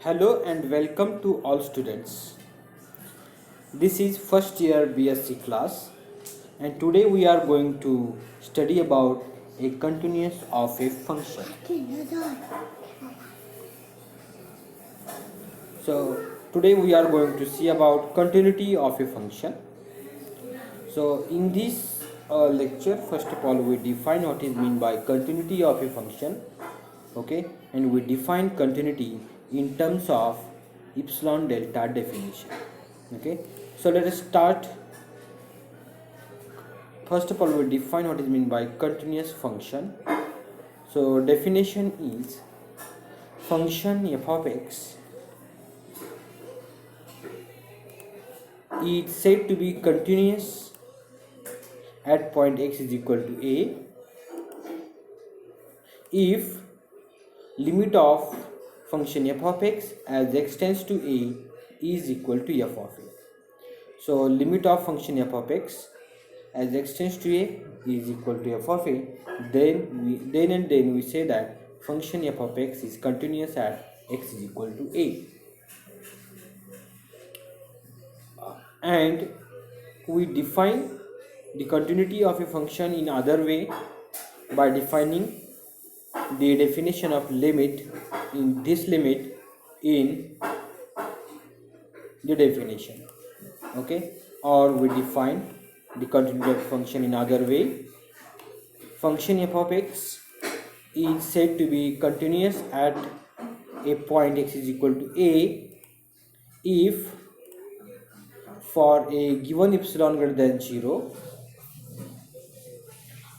Hello and welcome to all students. This is first year BSc class and today we are going to study about a continuous of a function. So today we are going to see about continuity of a function. So in this lecture, first of all we define what is meant by continuity of a function, okay, and we define continuity in terms of epsilon delta definition, okay. So let us start. First of all we define what is meant by continuous function. So definition is function f of x is said to be continuous at point x is equal to a if limit of function f of x as x tends to a is equal to f of a. So limit of function f of x as x tends to a is equal to f of a, then we say that function f of x is continuous at x is equal to a. And we define the continuity of a function in other way by defining the definition of limit in this limit in the definition, okay, or we define the continuity of function in other way. Function f of x is said to be continuous at a point x is equal to a if for a given epsilon greater than 0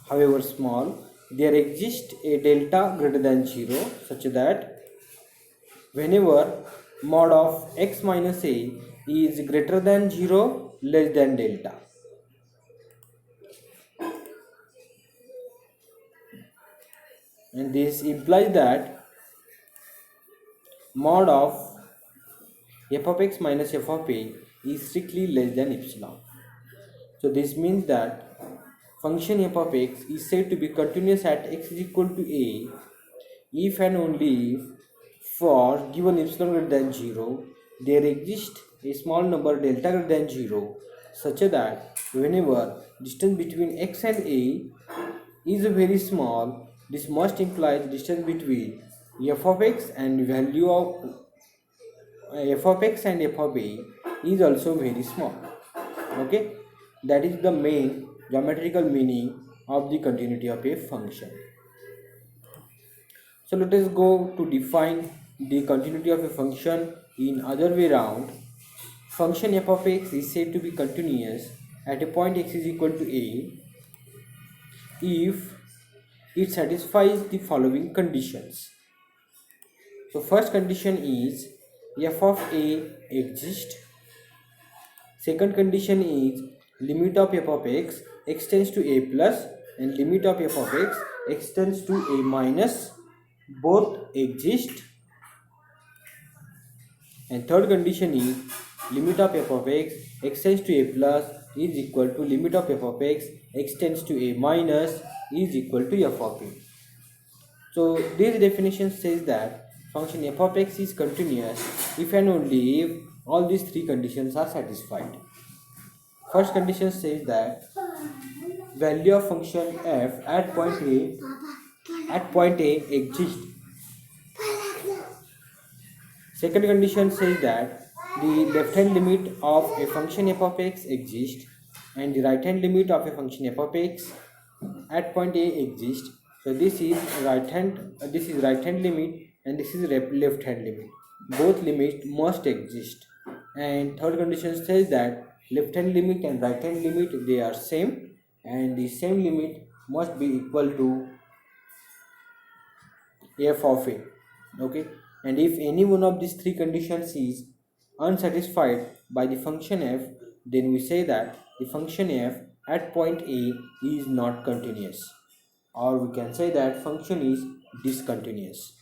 however small there exists a delta greater than 0 such that whenever mod of x minus a is greater than 0 less than delta, and this implies that mod of f of x minus f of a is strictly less than epsilon. So this means that function f of x is said to be continuous at x is equal to a if and only if for given epsilon greater than 0 there exists a small number delta greater than 0 such that whenever distance between x and a is very small, this must imply the distance between f of x and value of f of x and f of a is also very small, okay. That is the main geometrical meaning of the continuity of a function. So let us go to define the continuity of a function in other way round. Function f of x is said to be continuous at a point x is equal to a if it satisfies the following conditions. So first condition is f of a exists. Second condition is limit of f of x extends to a plus and limit of f of x extends to a minus both exist. And third condition is limit of f of x extends to a plus is equal to limit of f of x extends to a minus is equal to f of a. So this definition says that function f of x is continuous if and only if all these three conditions are satisfied. First condition says that value of function f at point a exists. Second condition says that the left hand limit of a function f of x exists and the right hand limit of a function f of x at point a exists. So this is right hand limit and this is left hand limit. Both limits must exist. And third condition says that left hand limit and right hand limit they are same and the same limit must be equal to f of a, okay. And if any one of these three conditions is unsatisfied by the function f, then we say that the function f at point a is not continuous, or we can say that function is discontinuous.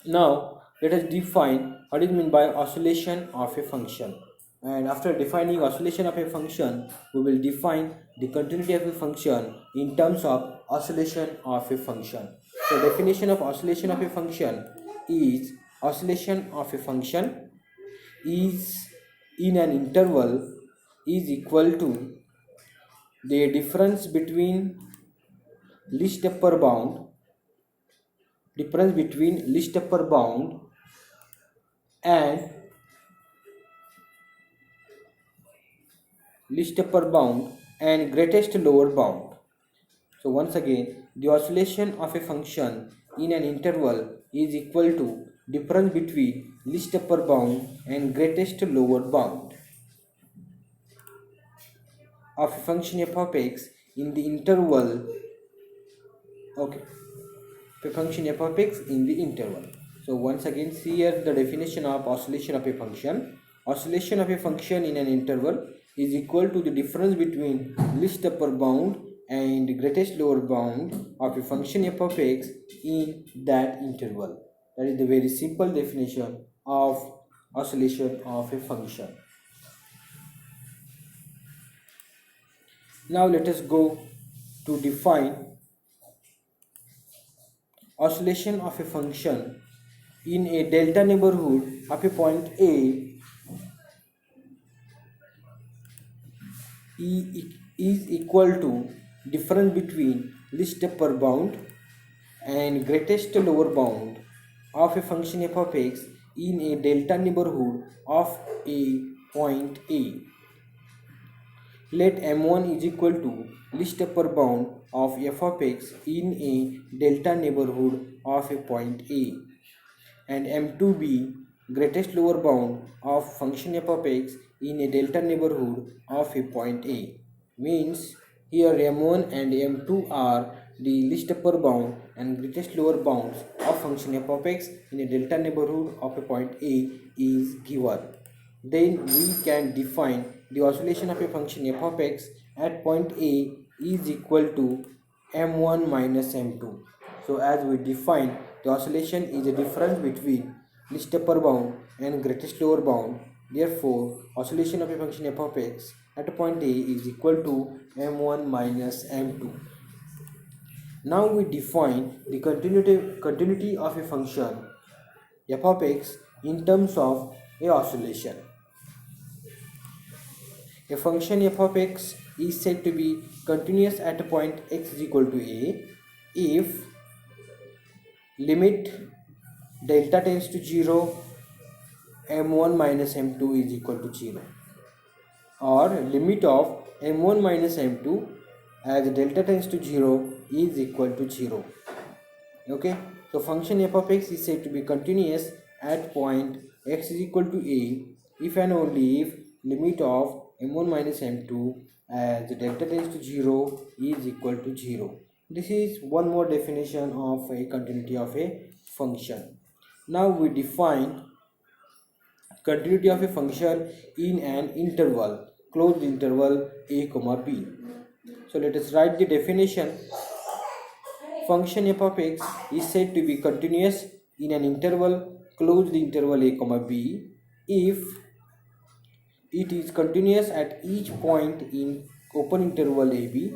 Now let us define what is meant by oscillation of a function, and after defining oscillation of a function we will define the continuity of a function in terms of oscillation of a function. So definition of oscillation of a function is oscillation of a function is in an interval is equal to the difference between least upper bound and least upper bound and greatest lower bound. So once again, the oscillation of a function in an interval is equal to difference between least upper bound and greatest lower bound of a function f of x in the interval. Okay, a function f of x in the interval. So once again, see here the definition of oscillation of a function. Oscillation of a function in an interval is equal to the difference between least upper bound and greatest lower bound of a function f of x in that interval. That is the very simple definition of oscillation of a function. Now let us go to define oscillation of a function in a delta neighborhood of a point A is equal to difference between least upper bound and greatest lower bound of a function f of x in a delta neighborhood of a point A. Let m1 is equal to least upper bound of f of x in a delta neighborhood of a point A, and m2 be greatest lower bound of function f of x in a delta neighborhood of a point A. Means here m1 and m2 are the least upper bound and greatest lower bounds of function f of x in a delta neighborhood of a point A is given. Then we can define the oscillation of a function f of x at point A is equal to m1 minus m2. So as we define, the oscillation is a difference between least upper bound and greatest lower bound. Therefore, oscillation of a function f of x at point A is equal to m1 minus m2. Now we define the continuity of a function f of x in terms of a oscillation. A function f of x is said to be continuous at a point x is equal to a if limit delta tends to 0, m1 minus m2 is equal to 0, or limit of m1 minus m2 as delta tends to 0 is equal to 0. Okay, so function f of x is said to be continuous at point x is equal to a if and only if limit of m1 minus m2 as delta tends to 0 is equal to 0. This is one more definition of a continuity of a function. Now we define continuity of a function in an interval, closed interval a comma b. So let us write the definition. Function f of x is said to be continuous in an interval, closed interval a comma b if it is continuous at each point in open interval ab.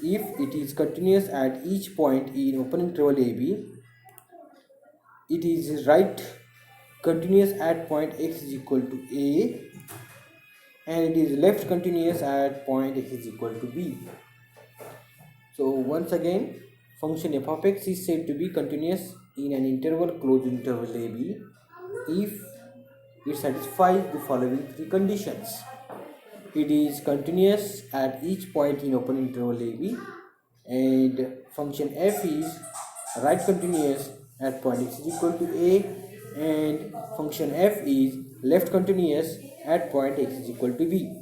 If it is continuous at each point in open interval ab, it is right continuous at point x is equal to a, and it is left continuous at point x is equal to b. So once again, function f of x is said to be continuous in an interval closed interval ab if it satisfies the following three conditions. It is continuous at each point in open interval ab, and function f is right continuous at point x is equal to a, and function f is left continuous at point x is equal to b.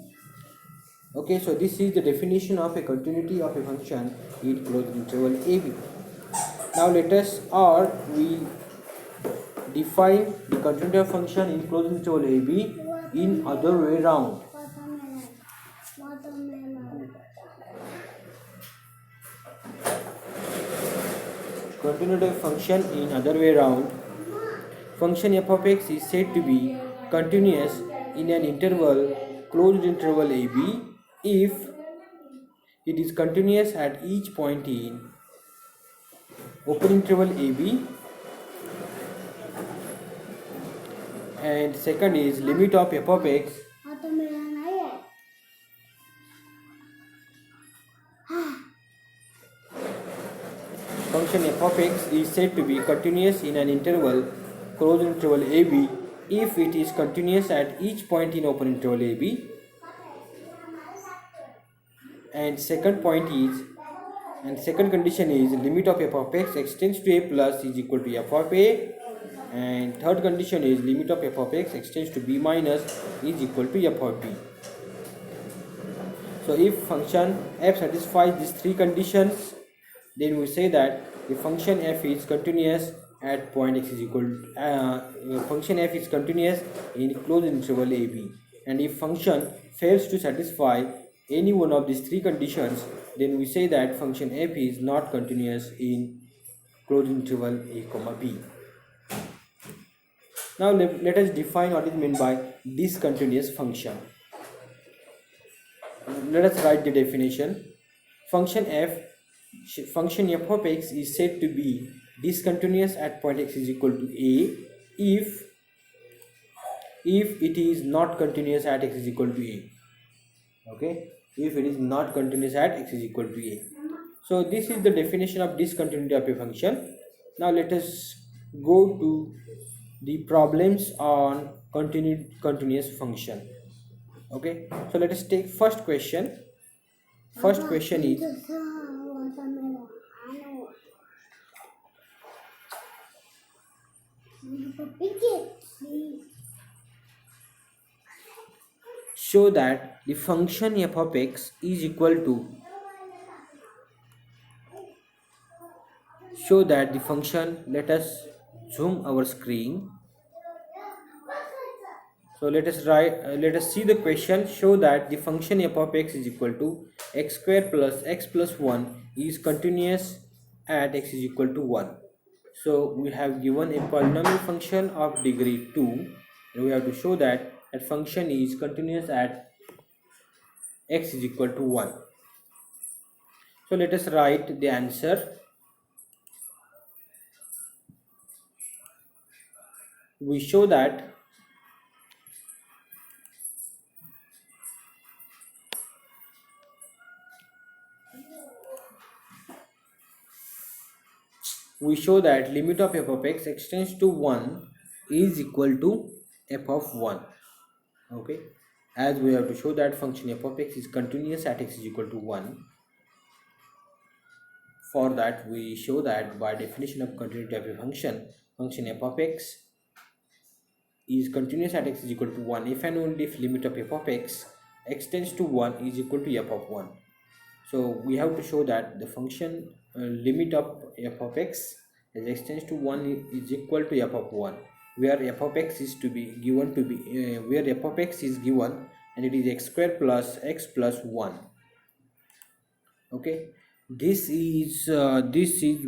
Okay, so this is the definition of a continuity of a function in closed interval ab. Now let us we define the continuity of function in closed interval ab in other way round. Continuity of function in other way round. Function f of x is said to be continuous in an interval closed interval ab if it is continuous at each point in open interval AB, and second is limit of f of x function f of x is said to be continuous in an interval closed interval AB if it is continuous at each point in open interval AB, and second condition is limit of f of x extends to a plus is equal to f of a, and third condition is limit of f of x extends to b minus is equal to f of b. So if function f satisfies these three conditions, then we say that the function f is continuous at point x is equal function f is continuous in closed interval AB, and if function fails to satisfy any one of these three conditions, then we say that function f is not continuous in closed interval a comma b. Now let us define what is meant by discontinuous function. Let us write the definition. Function f of x is said to be discontinuous at point x is equal to a if it is not continuous at x is equal to a. Okay, if it is not continuous at x is equal to a. So this is the definition of discontinuity of a function. Now let us go to the problems on continuous function. Okay, so let us take first question. First question is, show that the function f of x is equal to let us zoom our screen. So let us see the question. Show that the function f of x is equal to x square plus x plus 1 is continuous at x is equal to 1. So we have given a polynomial function of degree 2, and we have to show that that function is continuous at x is equal to 1. So let us write the answer. We show that limit of f of x extends to 1 is equal to f of 1. Okay, as we have to show that function f of x is continuous at x is equal to 1. For that, we show that by definition of continuity of a function f of x is continuous at x is equal to 1 if and only if limit of f of x extends to 1 is equal to f of 1. So we have to show that the function limit of f of x as extends to 1 is equal to f of 1, where f of x is to be given to be where f of x is given and it is x square plus x plus 1. Okay, this is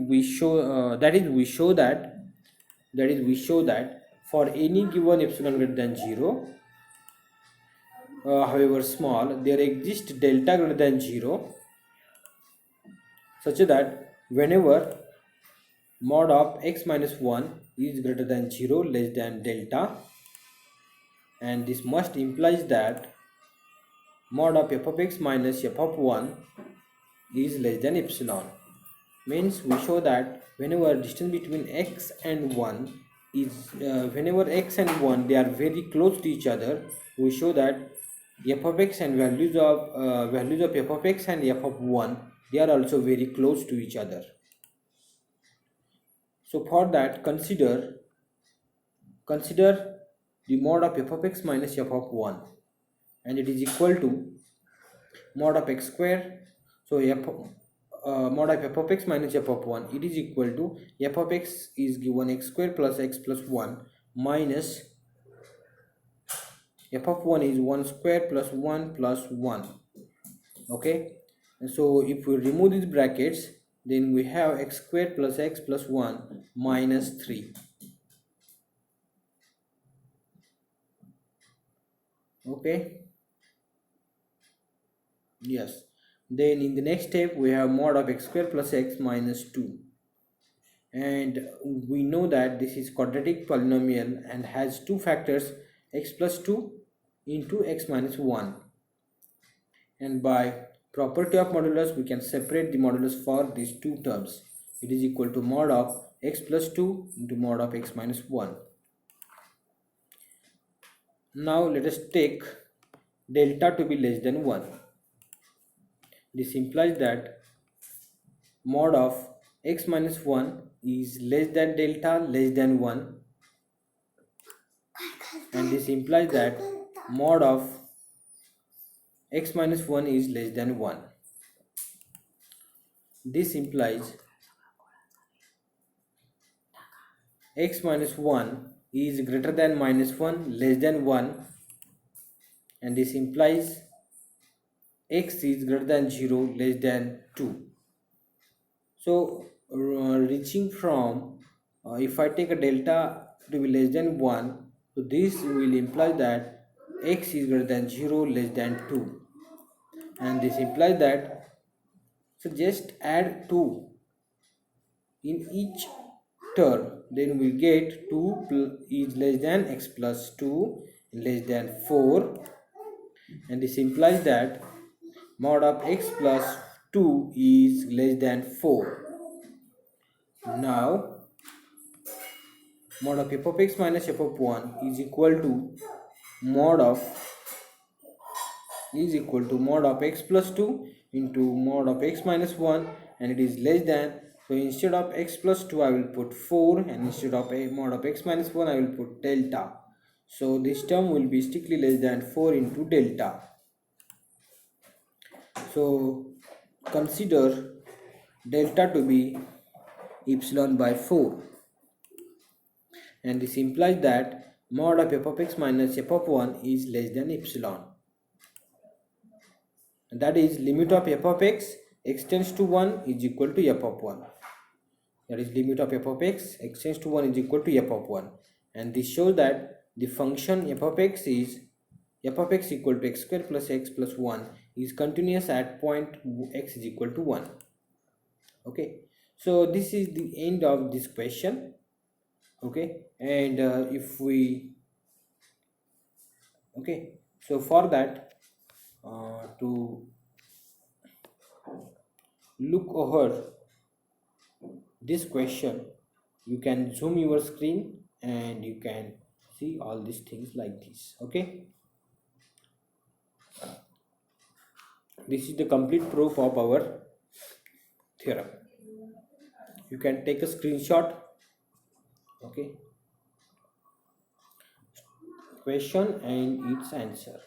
we show that for any given epsilon greater than 0, however small, there exists delta greater than 0, such that whenever mod of x minus 1 is greater than 0 less than delta, and this must implies that mod of f of x minus f of 1 is less than epsilon. Means we show that whenever distance between x and 1 is whenever x and 1 they are very close to each other, we show that f of x and values of f of x and f of 1 they are also very close to each other. So for that, consider the mod of f of x minus f of 1, and it is equal to mod of x square. So mod of f of x minus f of 1, it is equal to f of x is given x square plus x plus 1 minus f of 1 is 1 square plus 1 plus 1. Okay, and so if we remove these brackets, then we have x square plus x plus 1 minus 3. Okay, yes. Then in the next step we have mod of x square plus x minus 2. and we know that this is quadratic polynomial and has two factors, x plus 2 into x minus 1, and by property of modulus we can separate the modulus for these two terms. It is equal to mod of x plus 2 into mod of x minus 1. Now let us take delta to be less than 1. This implies that mod of x minus 1 is less than delta less than 1, and this implies that mod of x minus 1 is less than 1. This implies x minus 1 is greater than minus 1 less than 1, and this implies x is greater than 0 less than 2. So reaching from if I take a delta to be less than 1, so this will imply that x is greater than 0 less than 2, and this implies that, so just add 2 in each term, then we get 2 is less than x plus 2 less than 4, and this implies that mod of x plus 2 is less than 4. Now mod of f of x minus f of 1 is equal to mod of x plus 2 into mod of x minus 1, and it is less than, so instead of x plus 2 I will put 4, and instead of mod of x minus 1 I will put delta. So this term will be strictly less than 4 into delta. So consider delta to be epsilon by 4, and this implies that mod of f of x minus f of 1 is less than epsilon. And that is limit of f of x tends to 1 is equal to f of 1. That is limit of f of x tends to 1 is equal to f of 1, and this shows that the function f of x is f of x equal to x square plus x plus 1 is continuous at point x is equal to 1. Okay, so this is the end of this question. Okay, and if we, okay, so for that to look over this question, you can zoom your screen and you can see all these things like this. Okay, this is the complete proof of our theorem. You can take a screenshot. Okay, question and its answer.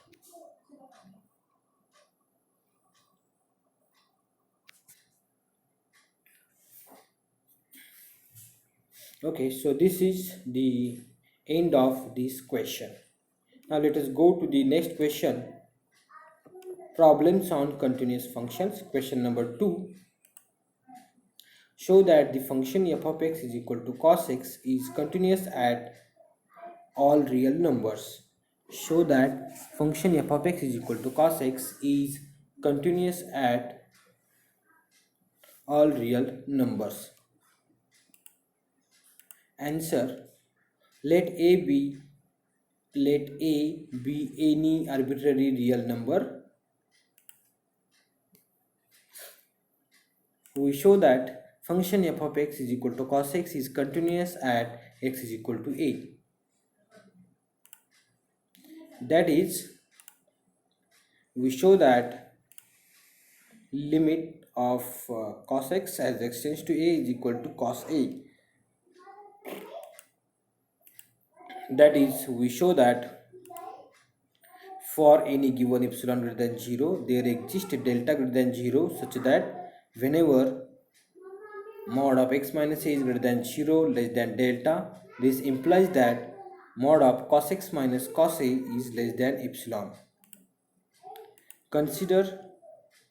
Okay, so this is the end of this question. Now let us go to the next question. Problems on continuous functions. Question number 2. Show that the function f of x is equal to cos x is continuous at all real numbers. Show that function f of x is equal to cos x is continuous at all real numbers. Answer: let a be any arbitrary real number. We show that function f of x is equal to cos x is continuous at x is equal to a. That is, we show that limit of cos x as x tends to a is equal to cos a. That is, we show that for any given epsilon greater than 0, there exists a delta greater than 0 such that whenever mod of x minus a is greater than 0 less than delta, this implies that mod of cos x minus cos a is less than epsilon. Consider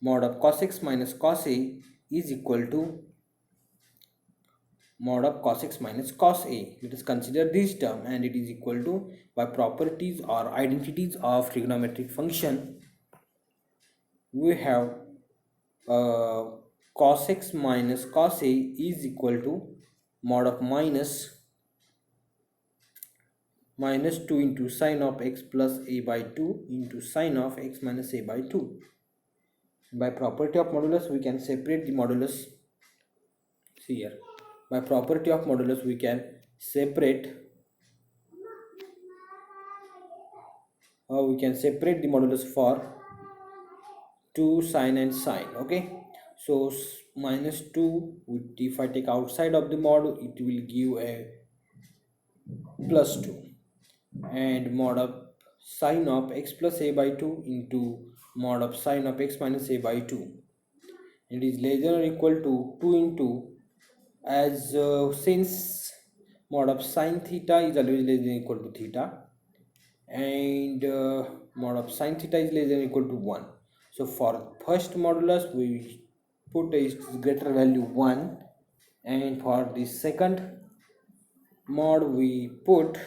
mod of cos x minus cos a is equal to mod of cos x minus cos a. Let us consider this term, and it is equal to, by properties or identities of trigonometric function, we have cos x minus cos a is equal to mod of minus 2 into sine of x plus a by 2 into sine of x minus a by 2. By property of modulus we can separate the modulus. See here, by property of modulus we can separate the modulus for 2 sine and sine. Okay, so minus 2, if I take outside of the mod, it will give a plus 2, and mod of sine of x plus a by 2 into mod of sine of x minus a by 2, it is less than or equal to 2 into, as since mod of sine theta is always less than or equal to theta, and mod of sine theta is less than or equal to 1. So for first modulus we put a greater value 1, and for the second mod we put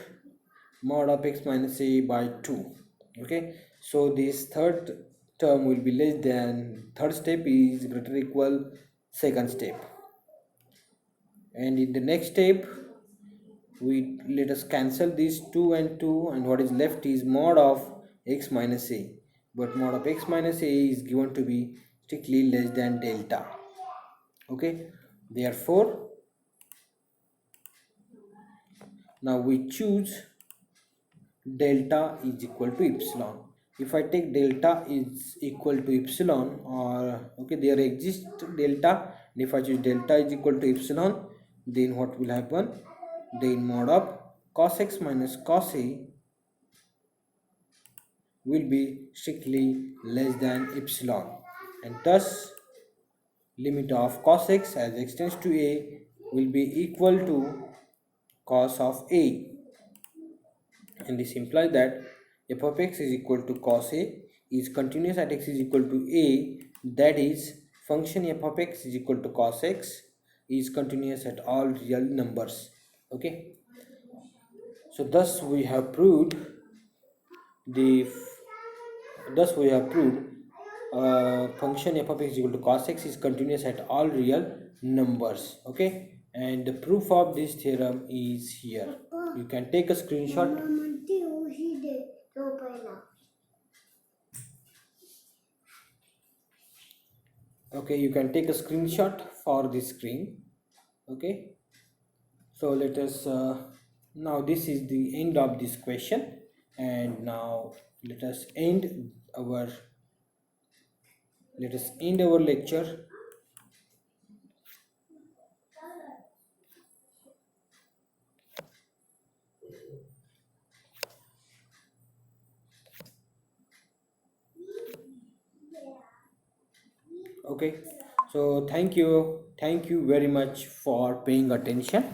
mod of x minus a by 2. Okay, so this third term will be less than, third step is greater or equal second step, and in the next step we let us cancel these 2 and 2, and what is left is mod of x minus a, but mod of x minus a is given to be strictly less than delta. Okay, therefore now we choose delta is equal to epsilon. If I take delta is equal to epsilon, or okay, there exists delta, and if I choose delta is equal to epsilon, then what will happen, then mod of cos x minus cos a will be strictly less than epsilon, and thus limit of cos x as x tends to a will be equal to cos of a, and this implies that f of x is equal to cos a is continuous at x is equal to a, that is function f of x is equal to cos x is continuous at all real numbers. Okay, so thus we have proved the function f of x is equal to cos x is continuous at all real numbers. Okay, and the proof of this theorem is here. You can take a screenshot. Okay, you can take a screenshot for the screen. Okay, so let us now this is the end of this question, and now let us end our lecture. Okay, so thank you very much for paying attention.